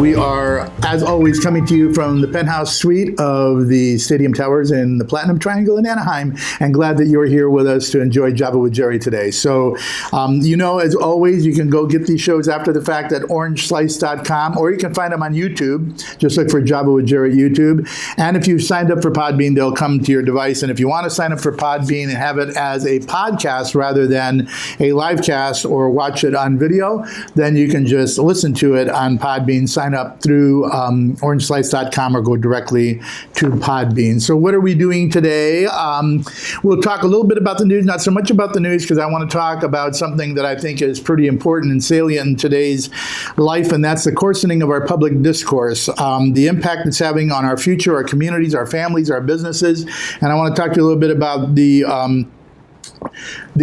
We are, as always, coming to you from the penthouse suite of the Stadium Towers in the Platinum Triangle in Anaheim, and glad that you're here with us to enjoy Java with Jerry today. So, as always, you can go get these shows after the fact at orangeslice.com, or you can find them on YouTube. Just look for Java with Jerry at YouTube. And if you've signed up for Podbean, they'll come to your device. And if you want to sign up for Podbean and have it as a podcast rather than a live cast or watch it on video, then you can just listen to it on Podbean. Sign up through orangeslice.com or go directly to Podbean. So what are we doing today? We'll talk a little bit about the news, not so much about the news, because I want to talk about something that I think is pretty important and salient in today's life, and that's the coarsening of our public discourse, the impact it's having on our future, our communities, our families, our businesses. And I want to talk to you a little bit about the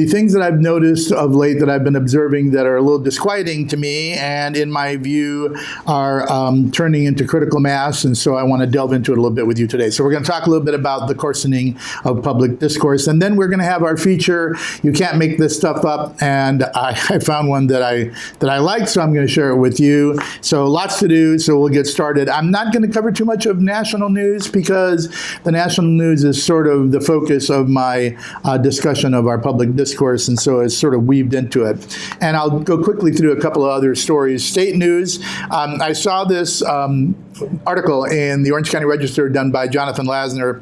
things that I've noticed of late that I've been observing that are a little disquieting to me, and in my view are turning into critical mass, and so I want to delve into it a little bit with you today. So we're going to talk a little bit about the coarsening of public discourse, and then we're going to have our feature, You Can't Make This Stuff Up, and I found one that I like, so I'm going to share it with you. So lots to do, so we'll get started. I'm not going to cover too much of national news because the national news is sort of the focus of my discussion of our public discourse, and so it's sort of weaved into it. And I'll go quickly through a couple of other stories. State news. I saw this article in the Orange County Register done by Jonathan Lasner,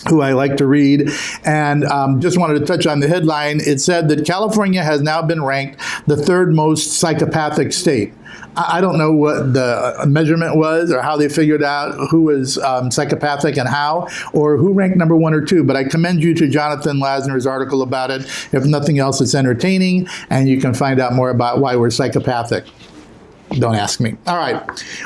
who I like to read, and just wanted to touch on the headline. It said that California has now been ranked the third most psychopathic state. I don't know what the measurement was or how they figured out who was psychopathic and how, or who ranked number 1 or 2, but I commend you to Jonathan Lasner's article about it. If nothing else, it's entertaining, and you can find out more about why we're psychopathic. Don't ask me. All right.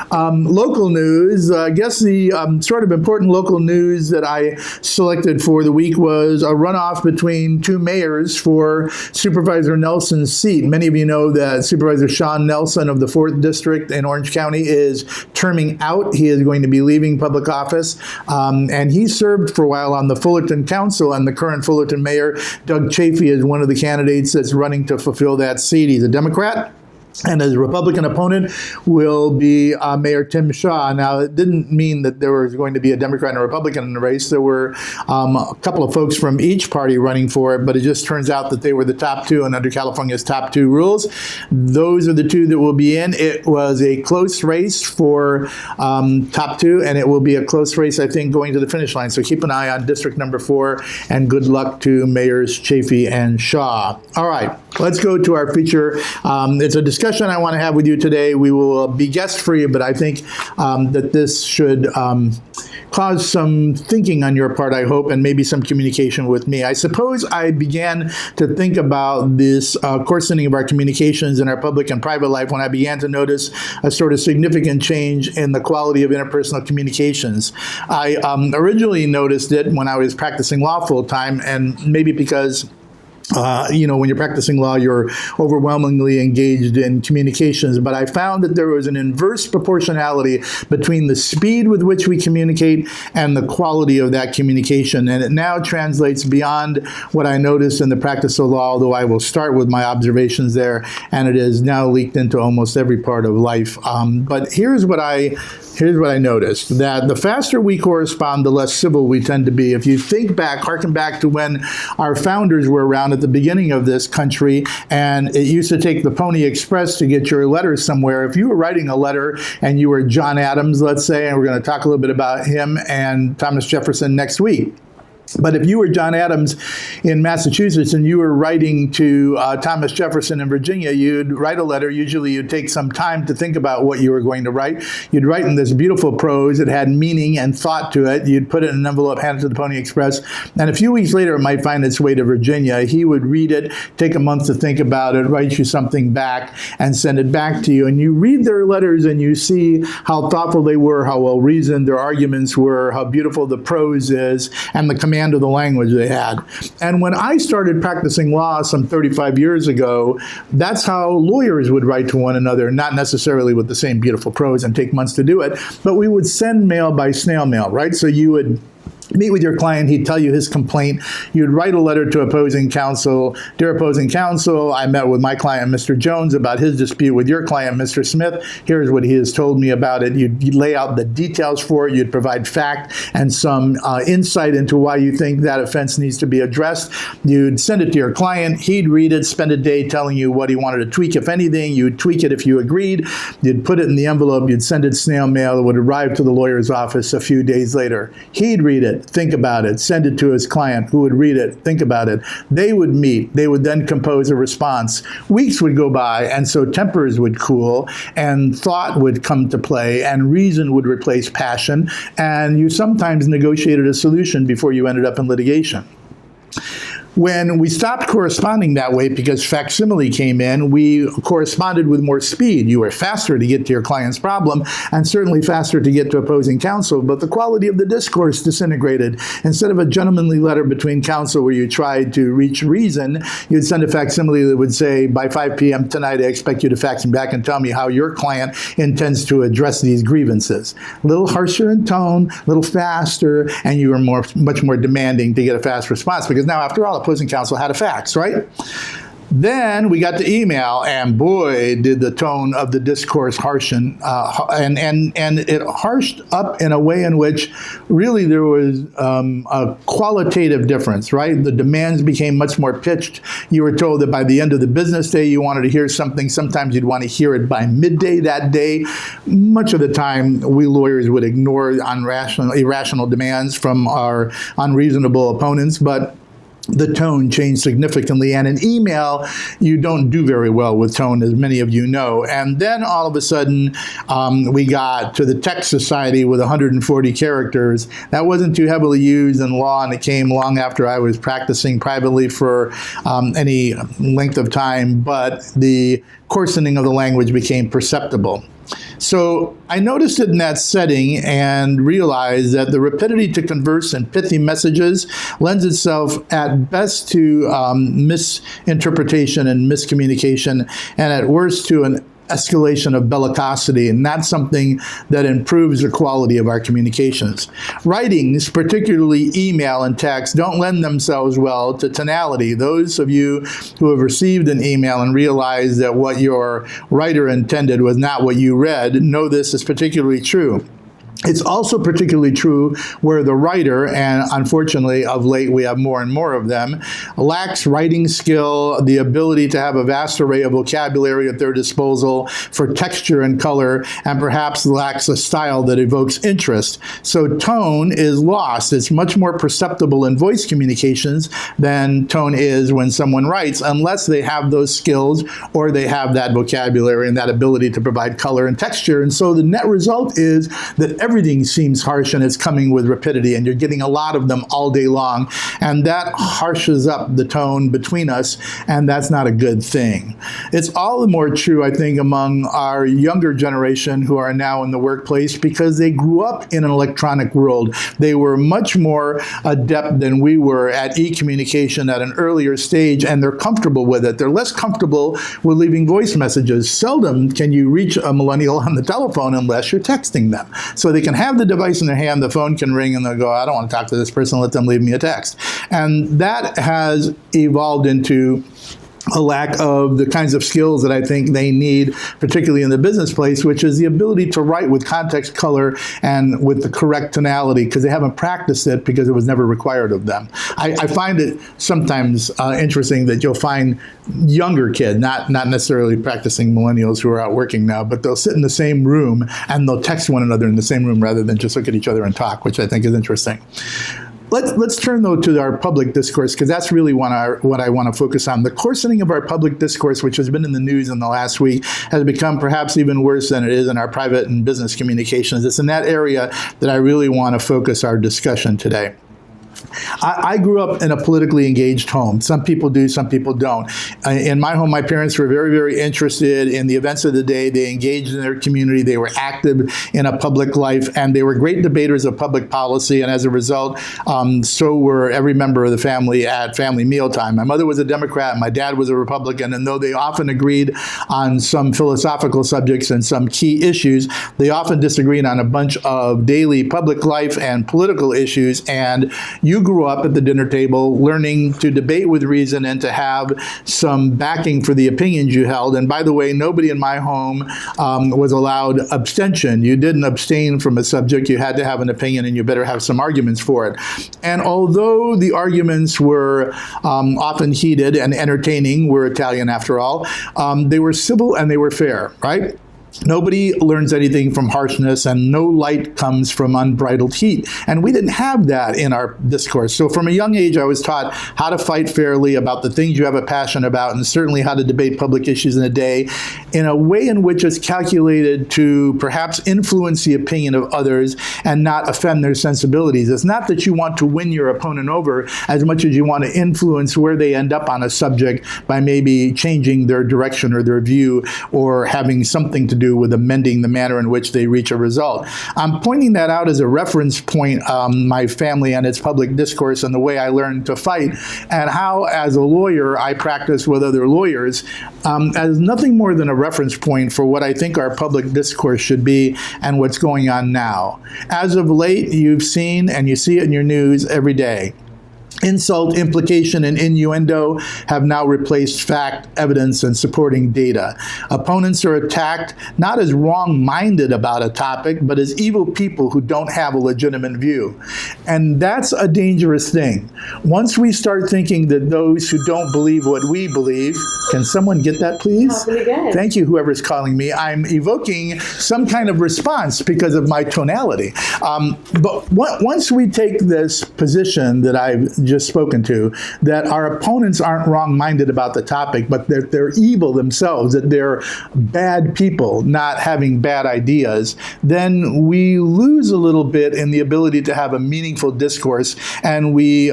Local news. I guess the sort of important local news that I selected for the week was a runoff between 2 mayors for Supervisor Nelson's seat. Many of you know that Supervisor Sean Nelson of the 4th District in Orange County is terming out. He is going to be leaving public office. And he served for a while on the Fullerton Council, and the current Fullerton Mayor, Doug Chafee, is one of the candidates that's running to fulfill that seat. He's a Democrat, and his Republican opponent will be Mayor Tim Shaw. Now, it didn't mean that there was going to be a Democrat and a Republican in the race. There were a couple of folks from each party running for it, but it just turns out that they were the top 2, and under California's top 2 rules, those are the 2 that will be in. It was a close race for top 2, and it will be a close race, I think, going to the finish line. So keep an eye on District number 4, and good luck to Mayors Chafee and Shaw. All right, let's go to our feature. It's a discussion I want to have with you today. We will be guest-free, but I think that this should cause some thinking on your part, I hope, and maybe some communication with me. I suppose I began to think about this coarsening of our communications in our public and private life when I began to notice a sort of significant change in the quality of interpersonal communications. I originally noticed it when I was practicing law full-time, and maybe because when you're practicing law, you're overwhelmingly engaged in communications. But I found that there was an inverse proportionality between the speed with which we communicate and the quality of that communication. And it now translates beyond what I noticed in the practice of law, although I will start with my observations there, and it is now leaked into almost every part of life. But here's what I noticed, that the faster we correspond, the less civil we tend to be. If you think back, harken back to when our founders were around at the beginning of this country, and it used to take the Pony Express to get your letters somewhere. If you were writing a letter and you were John Adams, let's say, and we're going to talk a little bit about him and Thomas Jefferson next week. But if you were John Adams in Massachusetts and you were writing to Thomas Jefferson in Virginia, you'd write a letter. Usually you'd take some time to think about what you were going to write. You'd write in this beautiful prose. It had meaning and thought to it. You'd put it in an envelope, hand it to the Pony Express, and a few weeks later it might find its way to Virginia. He would read it, take a month to think about it, write you something back, and send it back to you. And you read their letters and you see how thoughtful they were, how well-reasoned their arguments were, how beautiful the prose is, and the command of the language they had. And when I started practicing law some 35 years ago, that's how lawyers would write to one another, not necessarily with the same beautiful prose and take months to do it, but we would send mail by snail mail, right? So you would meet with your client, he'd tell you his complaint. You'd write a letter to opposing counsel. Dear opposing counsel, I met with my client, Mr. Jones, about his dispute with your client, Mr. Smith. Here's what he has told me about it. You'd lay out the details for it. You'd provide fact and some insight into why you think that offense needs to be addressed. You'd send it to your client. He'd read it, spend a day telling you what he wanted to tweak, if anything. You'd tweak it if you agreed. You'd put it in the envelope. You'd send it snail mail. It would arrive to the lawyer's office a few days later. He'd read it, think about it, send it to his client, who would read it, think about it. They would meet. They would then compose a response. Weeks would go by, and so tempers would cool, and thought would come to play, and reason would replace passion, and you sometimes negotiated a solution before you ended up in litigation. When we stopped corresponding that way because facsimile came in, we corresponded with more speed. You were faster to get to your client's problem and certainly faster to get to opposing counsel, but the quality of the discourse disintegrated. Instead of a gentlemanly letter between counsel where you tried to reach reason, you'd send a facsimile that would say, by 5 p.m. tonight, I expect you to fax me back and tell me how your client intends to address these grievances. A little harsher in tone, a little faster, and you were much more demanding to get a fast response because now, after all, opposing counsel had a fax, right? Then we got to email, and boy, did the tone of the discourse harshen, and it harshed up in a way in which really there was a qualitative difference, right? The demands became much more pitched. You were told that by the end of the business day, you wanted to hear something. Sometimes you'd want to hear it by midday that day. Much of the time, we lawyers would ignore irrational demands from our unreasonable opponents, but the tone changed significantly, and in email, you don't do very well with tone, as many of you know. And then all of a sudden, we got to the text society with 140 characters. That wasn't too heavily used in law, and it came long after I was practicing privately for any length of time, but the coarsening of the language became perceptible. So I noticed it in that setting and realized that the rapidity to converse in pithy messages lends itself at best to misinterpretation and miscommunication, and at worst to an escalation of bellicosity, and that's something that improves the quality of our communications. Writings, particularly email and text, don't lend themselves well to tonality. Those of you who have received an email and realize that what your writer intended was not what you read know this is particularly true. It's also particularly true where the writer, and unfortunately of late we have more and more of them, lacks writing skill, the ability to have a vast array of vocabulary at their disposal for texture and color, and perhaps lacks a style that evokes interest. So tone is lost. It's much more perceptible in voice communications than tone is when someone writes, unless they have those skills or they have that vocabulary and that ability to provide color and texture. And so the net result is that everything seems harsh and it's coming with rapidity, and you're getting a lot of them all day long, and that harshes up the tone between us, and that's not a good thing. It's all the more true, I think, among our younger generation who are now in the workplace because they grew up in an electronic world. They were much more adept than we were at e-communication at an earlier stage, and they're comfortable with it. They're less comfortable with leaving voice messages. Seldom can you reach a millennial on the telephone unless you're texting them. So they can have the device in their hand, the phone can ring, and they'll go, I don't want to talk to this person, let them leave me a text. And that has evolved into a lack of the kinds of skills that I think they need, particularly in the business place, which is the ability to write with context, color, and with the correct tonality, because they haven't practiced it because it was never required of them. I find it sometimes interesting that you'll find younger kids, not necessarily practicing millennials who are out working now, but they'll sit in the same room and they'll text one another in the same room rather than just look at each other and talk, which I think is interesting. Let's turn, though, to our public discourse, because that's really what I want to focus on. The coarsening of our public discourse, which has been in the news in the last week, has become perhaps even worse than it is in our private and business communications. It's in that area that I really want to focus our discussion today. I grew up in a politically engaged home. Some people do, some people don't. In my home, my parents were very, very interested in the events of the day. They engaged in their community. They were active in a public life, and they were great debaters of public policy. And as a result, so were every member of the family at family mealtime. My mother was a Democrat. My dad was a Republican. And though they often agreed on some philosophical subjects and some key issues, they often disagreed on a bunch of daily public life and political issues. And you grew up at the dinner table learning to debate with reason and to have some backing for the opinions you held. And by the way, nobody in my home was allowed abstention. You didn't abstain from a subject. You had to have an opinion, and you better have some arguments for it. And although the arguments were often heated and entertaining, we're Italian after all, they were civil and they were fair, right? Nobody learns anything from harshness, and no light comes from unbridled heat. And we didn't have that in our discourse. So from a young age, I was taught how to fight fairly about the things you have a passion about, and certainly how to debate public issues in a day in a way in which is calculated to perhaps influence the opinion of others and not offend their sensibilities. It's not that you want to win your opponent over as much as you want to influence where they end up on a subject by maybe changing their direction or their view, or having something to do with amending the manner in which they reach a result. I'm pointing that out as a reference point, my family and its public discourse and the way I learned to fight, and how as a lawyer I practice with other lawyers as nothing more than a reference point for what I think our public discourse should be and what's going on now. As of late, you've seen, and you see it in your news every day, insult, implication, and innuendo have now replaced fact, evidence, and supporting data. Opponents are attacked not as wrong-minded about a topic, but as evil people who don't have a legitimate view. And that's a dangerous thing. Once we start thinking that those who don't believe what we believe, can someone get that, please? Thank you, whoever's calling me. I'm evoking some kind of response because of my tonality. But once we take this position that I've just spoken to, that our opponents aren't wrong-minded about the topic, but that they're evil themselves, that they're bad people not having bad ideas, then we lose a little bit in the ability to have a meaningful discourse, and we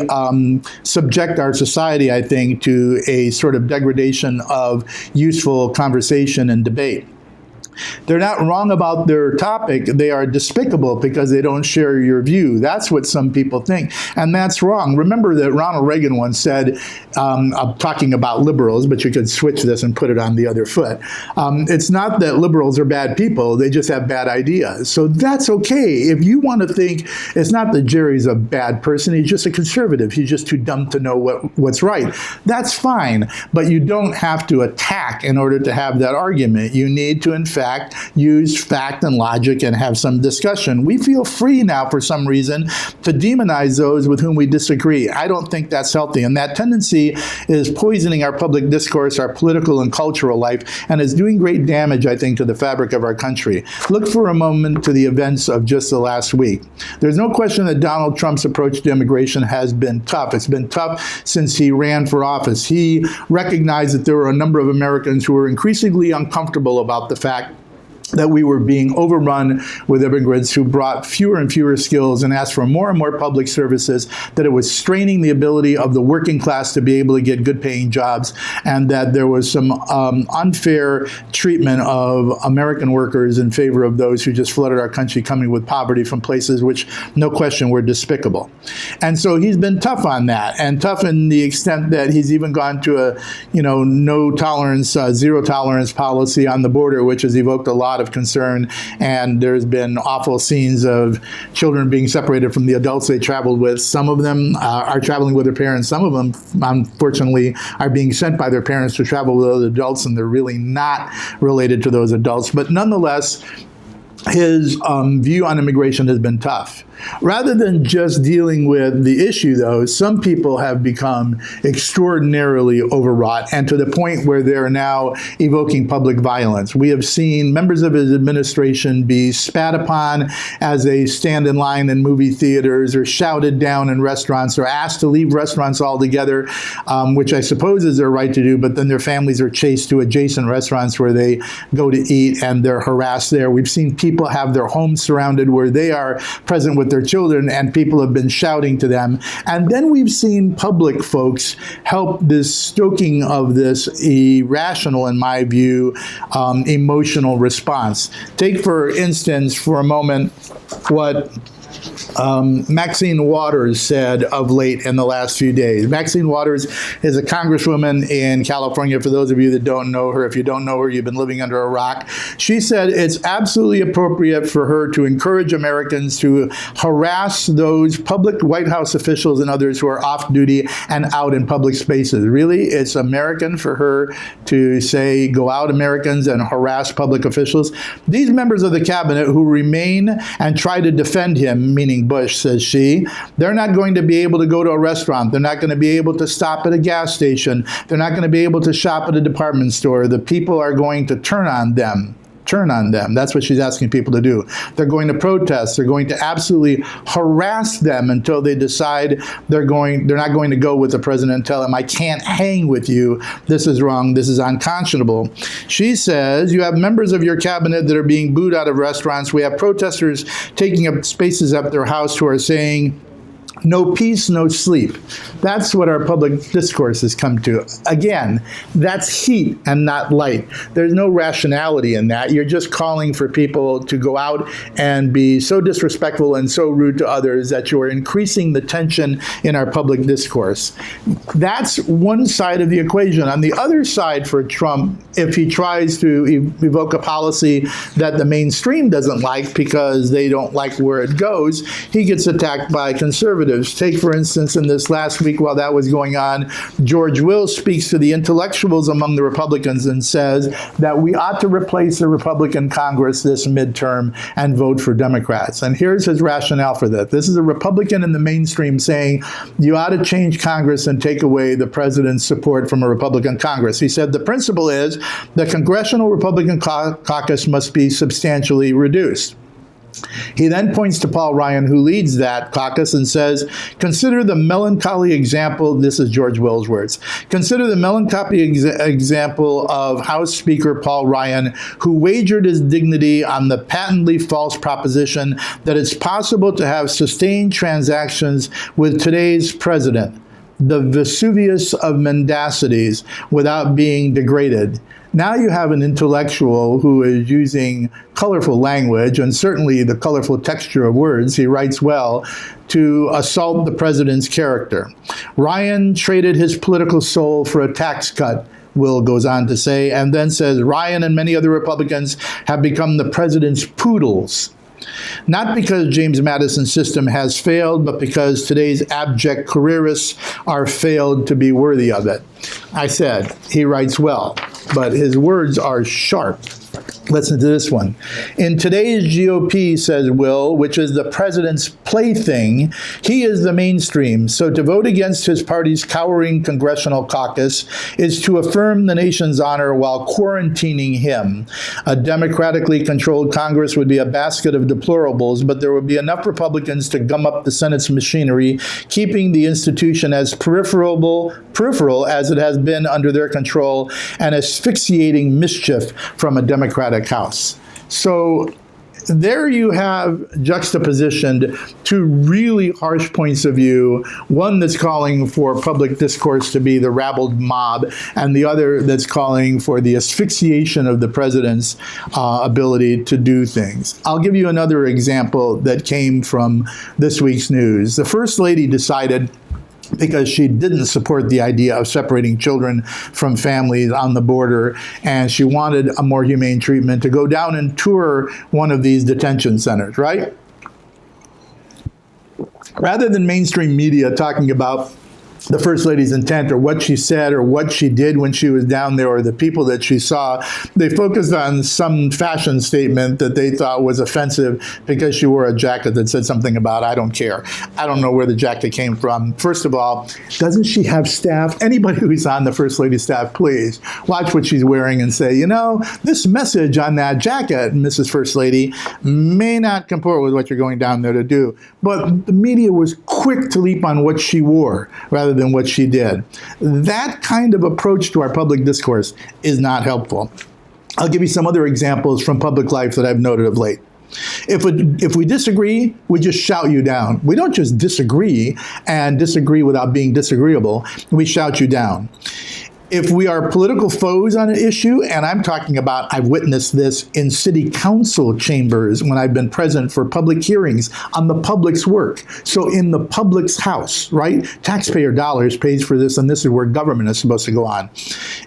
subject our society, I think, to a sort of degradation of useful conversation and debate. They're not wrong about their topic. They are despicable because they don't share your view. That's what some people think, and that's wrong. Remember that Ronald Reagan once said, I'm talking about liberals, but you could switch this and put it on the other foot. It's not that liberals are bad people. They just have bad ideas. So that's okay. If you want to think, it's not that Jerry's a bad person. He's just a conservative. He's just too dumb to know what's right. That's fine, but you don't have to attack in order to have that argument. You need to, in fact, use fact and logic and have some discussion. We feel free now for some reason to demonize those with whom we disagree. I don't think that's healthy, and that tendency is poisoning our public discourse, our political and cultural life, and is doing great damage, I think, to the fabric of our country. Look for a moment to the events of just the last week. There's no question that Donald Trump's approach to immigration has been tough. It's been tough since he ran for office. He recognized that there were a number of Americans who were increasingly uncomfortable about the fact that we were being overrun with immigrants who brought fewer and fewer skills and asked for more and more public services, that it was straining the ability of the working class to be able to get good paying jobs, and that there was some unfair treatment of American workers in favor of those who just flooded our country coming with poverty from places which, no question, were despicable. And so he's been tough on that, and tough in the extent that he's even gone to a no tolerance, zero tolerance policy on the border, which has evoked a lot of concern, and there's been awful scenes of children being separated from the adults they traveled with. Some of them are traveling with their parents. Some of them, unfortunately, are being sent by their parents to travel with other adults, and they're really not related to those adults. But nonetheless, his view on immigration has been tough. Rather than just dealing with the issue, though, some people have become extraordinarily overwrought, and to the point where they're now evoking public violence. We have seen members of his administration be spat upon as they stand in line in movie theaters, or shouted down in restaurants, or asked to leave restaurants altogether, which I suppose is their right to do, but then their families are chased to adjacent restaurants where they go to eat, and they're harassed there. We've seen people people have their homes surrounded where they are present with their children, and people have been shouting to them. And then we've seen public folks help this stoking of this irrational, in my view, emotional response. Take, for instance, for a moment, what Maxine Waters said of late in the last few days. Maxine Waters is a congresswoman in California. For those of you that don't know her, if you don't know her, you've been living under a rock. She said it's absolutely appropriate for her to encourage Americans to harass those public White House officials and others who are off duty and out in public spaces. Really, it's American for her to say, go out, Americans, and harass public officials. These members of the cabinet who remain and try to defend him, meaning Bush, says she, they're not going to be able to go to a restaurant. They're not going to be able to stop at a gas station. They're not going to be able to shop at a department store. The people are going to turn on them. Turn on them. That's what she's asking people to do. They're going to protest. They're going to absolutely harass them until they decide they're not going to go with the president and tell him, I can't hang with you. This is wrong. This is unconscionable. She says, you have members of your cabinet that are being booed out of restaurants. We have protesters taking up spaces at their house who are saying, no peace, no sleep. That's what our public discourse has come to. Again, that's heat and not light. There's no rationality in that. You're just calling for people to go out and be so disrespectful and so rude to others that you're increasing the tension in our public discourse. That's one side of the equation. On the other side for Trump, if he tries to evoke a policy that the mainstream doesn't like because they don't like where it goes, he gets attacked by conservatives. Take, for instance, in this last week while that was going on, George Will speaks to the intellectuals among the Republicans and says that we ought to replace the Republican Congress this midterm and vote for Democrats. And here's his rationale for that. This is a Republican in the mainstream saying you ought to change Congress and take away the president's support from a Republican Congress. He said the principle is the Congressional Republican Caucus must be substantially reduced. He then points to Paul Ryan, who leads that caucus, and says, consider the melancholy example, this is George Will's words, consider the melancholy example of House Speaker Paul Ryan, who wagered his dignity on the patently false proposition that it's possible to have sustained transactions with today's president, the Vesuvius of mendacities, without being degraded. Now you have an intellectual who is using colorful language and certainly the colorful texture of words, he writes well, to assault the president's character. Ryan traded his political soul for a tax cut, Will goes on to say, and then says Ryan and many other Republicans have become the president's poodles. Not because James Madison's system has failed, but because today's abject careerists are failed to be worthy of it. I said, he writes well, but his words are sharp. Listen to this one. In today's GOP, says Will, which is the president's plaything, he is the mainstream. So to vote against his party's cowering congressional caucus is to affirm the nation's honor while quarantining him. A democratically controlled Congress would be a basket of deplorables, but there would be enough Republicans to gum up the Senate's machinery, keeping the institution as peripheral as it has been under their control and asphyxiating mischief from a Democratic House. So there you have juxtapositioned two really harsh points of view, one that's calling for public discourse to be the rabbled mob, and the other that's calling for the asphyxiation of the president's ability to do things. I'll give you another example that came from this week's news. The First Lady decided, because she didn't support the idea of separating children from families on the border, and she wanted a more humane treatment, to go down and tour one of these detention centers, right? Rather than mainstream media talking about the First Lady's intent or what she said or what she did when she was down there or the people that she saw, they focused on some fashion statement that they thought was offensive because she wore a jacket that said something about, I don't care. I don't know where the jacket came from. First of all, doesn't she have staff? Anybody who's on the First Lady's staff, please watch what she's wearing and say, you know, this message on that jacket, Mrs. First Lady, may not comport with what you're going down there to do. But the media was quick to leap on what she wore rather than what she did. That kind of approach to our public discourse is not helpful. I'll give you some other examples from public life that I've noted of late. If we disagree, we just shout you down. We don't just disagree and disagree without being disagreeable. We shout you down. If we are political foes on an issue, and I'm talking about, I've witnessed this in city council chambers when I've been present for public hearings on the public's work. So in the public's house, right? Taxpayer dollars pays for this, and this is where government is supposed to go on.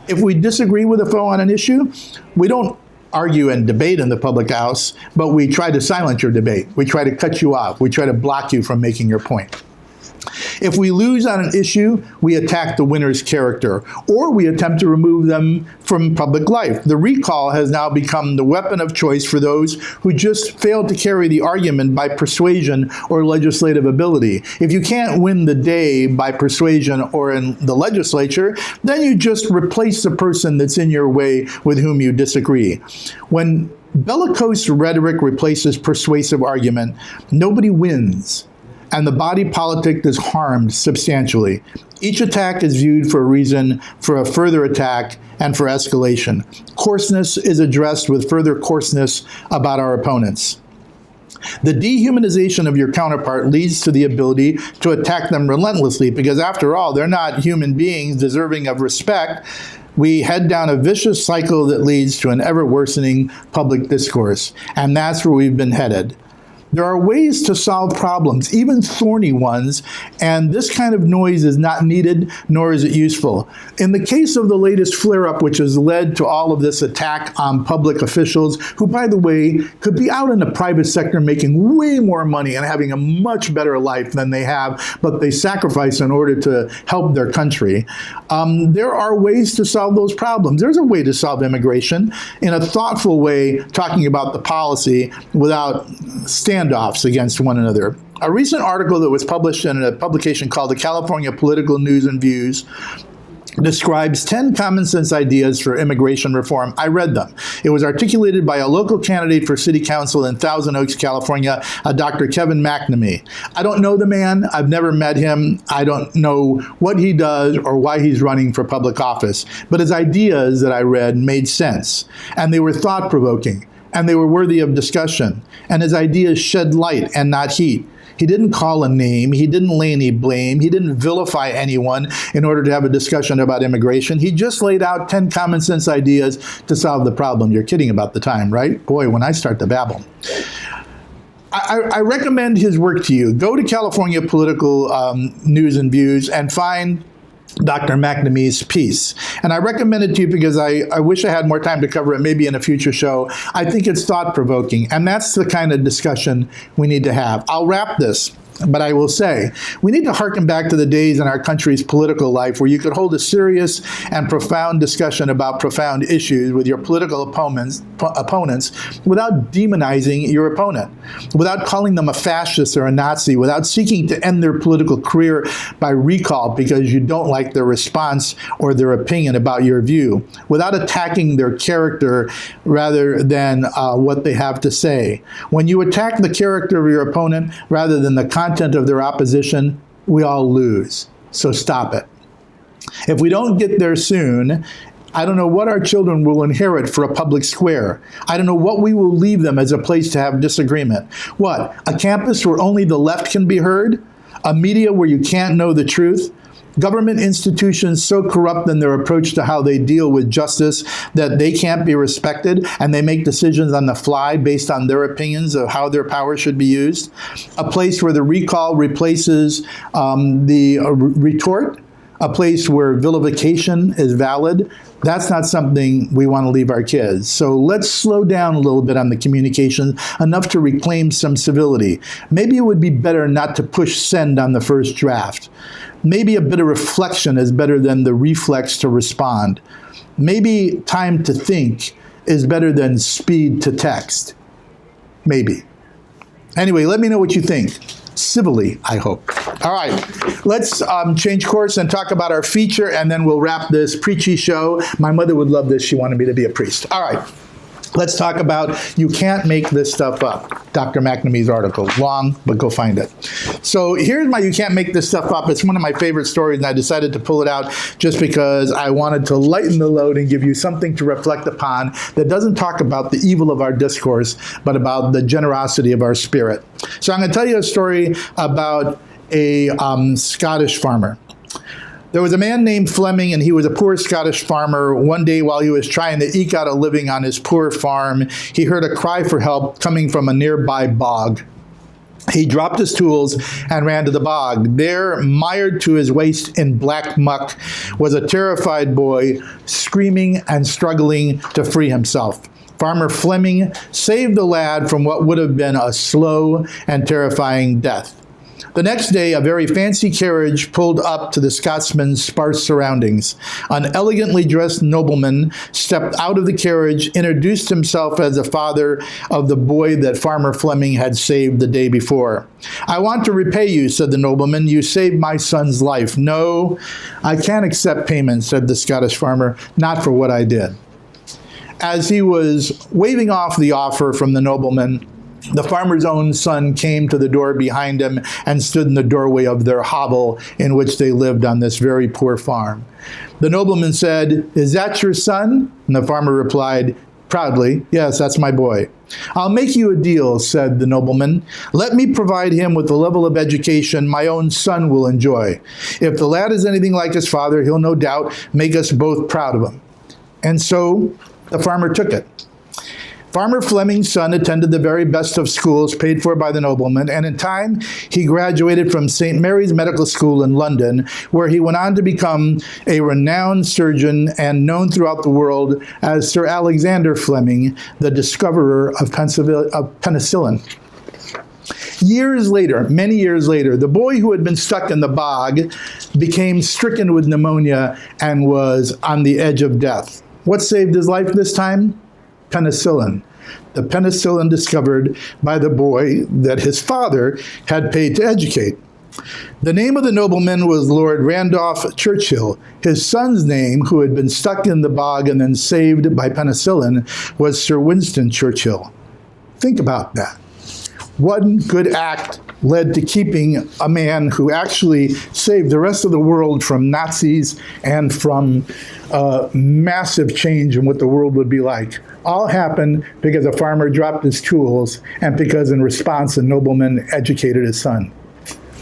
If we disagree with a foe on an issue, we don't argue and debate in the public house, but we try to silence your debate. We try to cut you off. We try to block you from making your point. If we lose on an issue, we attack the winner's character, or we attempt to remove them from public life. The recall has now become the weapon of choice for those who just fail to carry the argument by persuasion or legislative ability. If you can't win the day by persuasion or in the legislature, then you just replace the person that's in your way with whom you disagree. When bellicose rhetoric replaces persuasive argument, nobody wins, and the body politic is harmed substantially. Each attack is viewed for a reason for a further attack and for escalation. Coarseness is addressed with further coarseness about our opponents. The dehumanization of your counterpart leads to the ability to attack them relentlessly, because after all, they're not human beings deserving of respect. We head down a vicious cycle that leads to an ever-worsening public discourse, and that's where we've been headed. There are ways to solve problems, even thorny ones, and this kind of noise is not needed, nor is it useful. In the case of the latest flare-up, which has led to all of this attack on public officials, who, by the way, could be out in the private sector making way more money and having a much better life than they have, but they sacrifice in order to help their country, there are ways to solve those problems. There's a way to solve immigration in a thoughtful way, talking about the policy without standoffs against one another. A recent article that was published in a publication called the California Political News and Views describes 10 common sense ideas for immigration reform. I read them. It was articulated by a local candidate for city council in Thousand Oaks, California, Dr. Kevin McNamee. I don't know the man. I've never met him. I don't know what he does or why he's running for public office. But his ideas that I read made sense, and they were thought-provoking, and they were worthy of discussion. And his ideas shed light and not heat. He didn't call a name. He didn't lay any blame. He didn't vilify anyone in order to have a discussion about immigration. He just laid out 10 common sense ideas to solve the problem. You're kidding about the time, right? Boy, when I start to babble. I recommend his work to you. Go to California Political News and Views and find Dr. McNamee's piece. And I recommend it to you because I wish I had more time to cover it, maybe in a future show. I think it's thought-provoking, and that's the kind of discussion we need to have. I'll wrap this, but I will say, we need to harken back to the days in our country's political life where you could hold a serious and profound discussion about profound issues with your political opponents without demonizing your opponent, without calling them a fascist or a Nazi, without seeking to end their political career by recall because you don't like their response or their opinion about your view, without attacking their character rather than what they have to say. When you attack the character of your opponent rather than the content of their opposition, we all lose. So stop it. If we don't get there soon, I don't know what our children will inherit for a public square. I don't know what we will leave them as a place to have disagreement. What? A campus where only the left can be heard? A media where you can't know the truth? Government institutions so corrupt in their approach to how they deal with justice that they can't be respected and they make decisions on the fly based on their opinions of how their power should be used. A place where the recall replaces the retort. A place where vilification is valid. That's not something we want to leave our kids. So let's slow down a little bit on the communication, enough to reclaim some civility. Maybe it would be better not to push send on the first draft. Maybe a bit of reflection is better than the reflex to respond. Maybe time to think is better than speed to text. Maybe. Anyway, let me know what you think. Civilly, I hope. All right, let's change course and talk about our feature, and then we'll wrap this preachy show. My mother would love this. She wanted me to be a priest. All right. Let's talk about You Can't Make This Stuff Up. Dr. McNamee's article. Long, but go find it. So here's my You Can't Make This Stuff Up. It's one of my favorite stories, and I decided to pull it out just because I wanted to lighten the load and give you something to reflect upon that doesn't talk about the evil of our discourse, but about the generosity of our spirit. So I'm going to tell you a story about a Scottish farmer. There was a man named Fleming, and he was a poor Scottish farmer. One day, while he was trying to eke out a living on his poor farm, he heard a cry for help coming from a nearby bog. He dropped his tools and ran to the bog. There, mired to his waist in black muck, was a terrified boy screaming and struggling to free himself. Farmer Fleming saved the lad from what would have been a slow and terrifying death. The next day, a very fancy carriage pulled up to the Scotsman's sparse surroundings. An elegantly dressed nobleman stepped out of the carriage, introduced himself as the father of the boy that Farmer Fleming had saved the day before. "I want to repay you," said the nobleman. "You saved my son's life." "No, I can't accept payment," said the Scottish farmer, "not for what I did." As he was waving off the offer from the nobleman, the farmer's own son came to the door behind him and stood in the doorway of their hovel in which they lived on this very poor farm. The nobleman said, "Is that your son?" And the farmer replied proudly, "Yes, that's my boy." "I'll make you a deal," said the nobleman. "Let me provide him with the level of education my own son will enjoy. If the lad is anything like his father, he'll no doubt make us both proud of him." And so the farmer took it. Farmer Fleming's son attended the very best of schools paid for by the nobleman, and in time he graduated from St. Mary's Medical School in London, where he went on to become a renowned surgeon and known throughout the world as Sir Alexander Fleming, the discoverer of penicillin. Years later, many years later, the boy who had been stuck in the bog became stricken with pneumonia and was on the edge of death. What saved his life this time? Penicillin. The penicillin discovered by the boy that his father had paid to educate. The name of the nobleman was Lord Randolph Churchill. His son's name, who had been stuck in the bog and then saved by penicillin, was Sir Winston Churchill. Think about that. One good act led to keeping a man who actually saved the rest of the world from Nazis and from massive change in what the world would be like. All happened because a farmer dropped his tools and because in response a nobleman educated his son.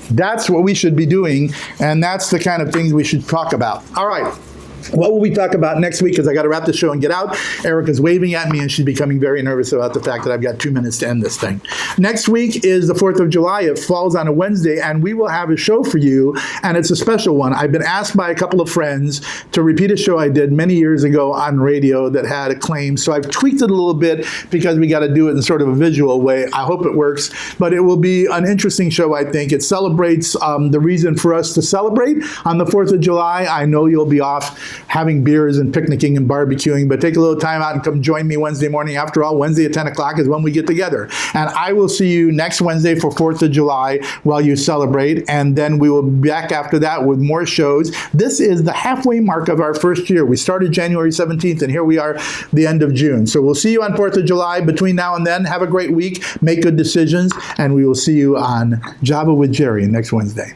That's what we should be doing, and that's the kind of things we should talk about. All right. What will we talk about next week? Because I got to wrap the show and get out. Erica's waving at me, and she's becoming very nervous about the fact that I've got 2 minutes to end this thing. Next week is the 4th of July. It falls on a Wednesday, and we will have a show for you, and it's a special one. I've been asked by a couple of friends to repeat a show I did many years ago on radio that had a claim, so I've tweaked it a little bit because we got to do it in sort of a visual way. I hope it works, but it will be an interesting show, I think. It celebrates the reason for us to celebrate on the 4th of July. I know you'll be off having beers and picnicking and barbecuing, but take a little time out and come join me Wednesday morning. After all, Wednesday at 10 o'clock is when we get together. And I will see you next Wednesday for 4th of July while you celebrate, and then we will be back after that with more shows. This is the halfway mark of our first year. We started January 17th, and here we are the end of June. So we'll see you on 4th of July. Between now and then, have a great week, make good decisions, and we will see you on Java with Jerry next Wednesday.